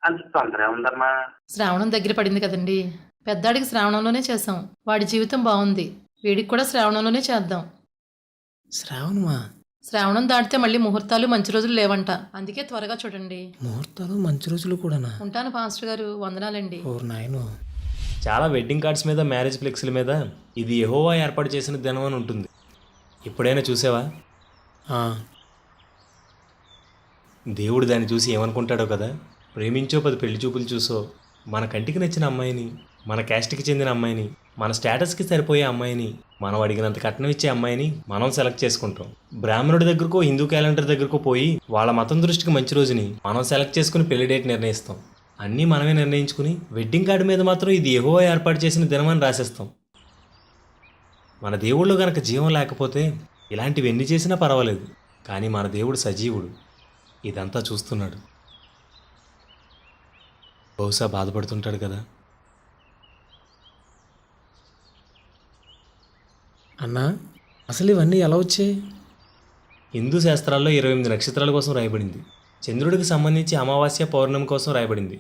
అంత తొందర ఏముందమ్మా? శ్రావణం దగ్గర పడింది కదండి. పెద్దాడికి శ్రావణంలోనే చేసాం. వాడి జీవితం బాగుంది. వీడికి కూడా శ్రావణంలోనే చేద్దాం. శ్రావణమా? శ్రావణం దాటితే మళ్ళీ ముహూర్తాలు మంచి రోజులు లేవంట. అందుకే త్వరగా చూడండి. ముహూర్తాలు మంచి రోజులు కూడానా? ఉంటాను పాస్టర్ గారు, వందనాలండి. ఓర్ నాయనో. చాలా వెడ్డింగ్ కార్డ్స్ మీద, మ్యారేజ్ ఫ్లెక్స్ల మీద ఇది యెహోవా ఏర్పాటు చేసిన దినం అని ఉంటుంది. ఎప్పుడైనా చూసావా? ఆ, దేవుడు దాన్ని చూసి ఏమనుకుంటాడో కదా. ప్రేమించో 10 పెళ్లి చూపులు చూసో మన కంటికి నచ్చిన అమ్మాయిని, మన క్యాస్ట్కి చెందిన అమ్మాయిని, మన స్టేటస్కి సరిపోయే అమ్మాయిని, మనం అడిగినంత కట్నం ఇచ్చే అమ్మాయిని మనం సెలెక్ట్ చేసుకుంటాం. బ్రాహ్మణుడి దగ్గరకో హిందూ క్యాలెండర్ దగ్గరకో పోయి వాళ్ళ మతం దృష్టికి మంచి రోజుని మనం సెలెక్ట్ చేసుకుని పెళ్లి డేట్ నిర్ణయిస్తాం. అన్నీ మనమే నిర్ణయించుకుని వెడ్డింగ్ కార్డు మీద మాత్రం ఇది యెహోవా ఏర్పాటు చేసిన దినమని రాసేస్తాం. మన దేవుళ్ళు గనక జీవం లేకపోతే ఇలాంటివి ఎన్ని చేసినా పర్వాలేదు, కానీ మన దేవుడు సజీవుడు, ఇదంతా చూస్తున్నాడు. బహుశా బాధపడుతుంటాడు కదా. అన్నా, అసలు ఇవన్నీ ఎలా వచ్చాయి? హిందూ శాస్త్రాల్లో 28 నక్షత్రాల కోసం రాయబడింది. చంద్రుడికి సంబంధించి అమావాస్య, పౌర్ణమి కోసం రాయబడింది.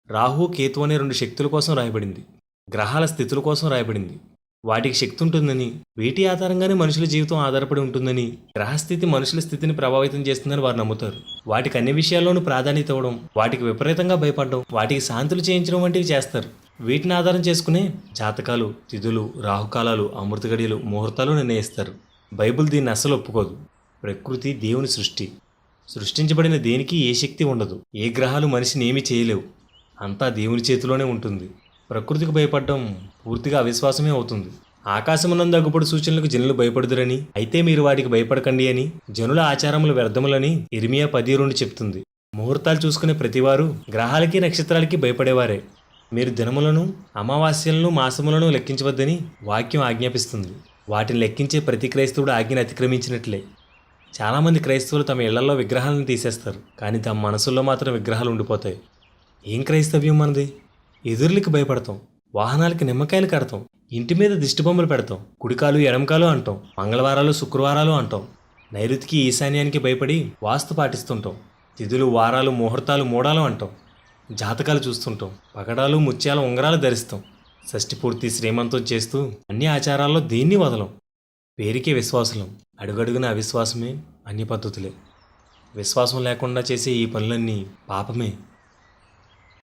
రాహు, కేతు అనే 2 శక్తుల కోసం రాయబడింది. గ్రహాల స్థితుల కోసం రాయబడింది. వాటికి శక్తి ఉంటుందని, వీటి ఆధారంగానే మనుషుల జీవితం ఆధారపడి ఉంటుందని, గ్రహస్థితి మనుషుల స్థితిని ప్రభావితం చేస్తుందని వారు నమ్ముతారు. వాటికి అన్ని విషయాల్లోనూ ప్రాధాన్యత ఇవ్వడం, వాటికి విపరీతంగా భయపడడం, వాటికి శాంతులు చేయించడం వంటివి చేస్తారు. వీటిని ఆధారం చేసుకునే జాతకాలు, తిథులు, రాహుకాలాలు, అమృత గడియలు, ముహూర్తాలు నిర్ణయిస్తారు. బైబిల్ దీన్ని అస్సలు ఒప్పుకోదు. ప్రకృతి దేవుని సృష్టి. సృష్టించబడిన దేనికి ఏ శక్తి ఉండదు. ఏ గ్రహాలు మనిషిని ఏమీ చేయలేవు. అంతా దేవుని చేతిలోనే ఉంటుంది. ప్రకృతికి భయపడడం పూర్తిగా అవిశ్వాసమే అవుతుంది. ఆకాశమునందు అగ్గుపడు సూచనలకు జనులు భయపడుదురని, అయితే మీరు వాటికి భయపడకండి అని, జనుల ఆచారములు వ్యర్థములని ఇర్మియా 10:2 చెప్తుంది. ముహూర్తాలు చూసుకునే ప్రతివారు గ్రహాలకి, నక్షత్రాలకి భయపడేవారే. మీరు దినములను, అమావాస్యలను, మాసములను లెక్కించవద్దని వాక్యం ఆజ్ఞాపిస్తుంది. వాటిని లెక్కించే ప్రతి క్రైస్తవుడు ఆజ్ఞను అతిక్రమించినట్లే. చాలామంది క్రైస్తవులు తమ ఇళ్లలో విగ్రహాలను తీసేస్తారు, కానీ తమ మనసుల్లో మాత్రం విగ్రహాలు ఉండిపోతాయి. ఏం క్రైస్తవ్యం మనది? ఎదురులకి భయపడతాం, వాహనాలకి నిమ్మకాయలు కడతాం, ఇంటి మీద దిష్టిబొమ్మలు పెడతాం, కుడికాలు ఎడమకాలు అంటాం, మంగళవారాలు శుక్రవారాలు అంటాం, నైరుతికి ఈశాన్యానికి భయపడి వాస్తు పాటిస్తుంటాం, తిథులు, వారాలు, ముహూర్తాలు, మూడాలు అంటాం, జాతకాలు చూస్తుంటాం, పగడాలు, ముత్యాల ఉంగరాలు ధరిస్తాం, షష్ఠిపూర్తి, శ్రీమంతం చేస్తూ అన్ని ఆచారాల్లో దేన్ని వదలం. పేరుకే విశ్వాసులం, అడుగడుగున అవిశ్వాసమే, అన్ని పద్ధతులే. విశ్వాసం లేకుండా చేసే ఈ పనులన్నీ పాపమే.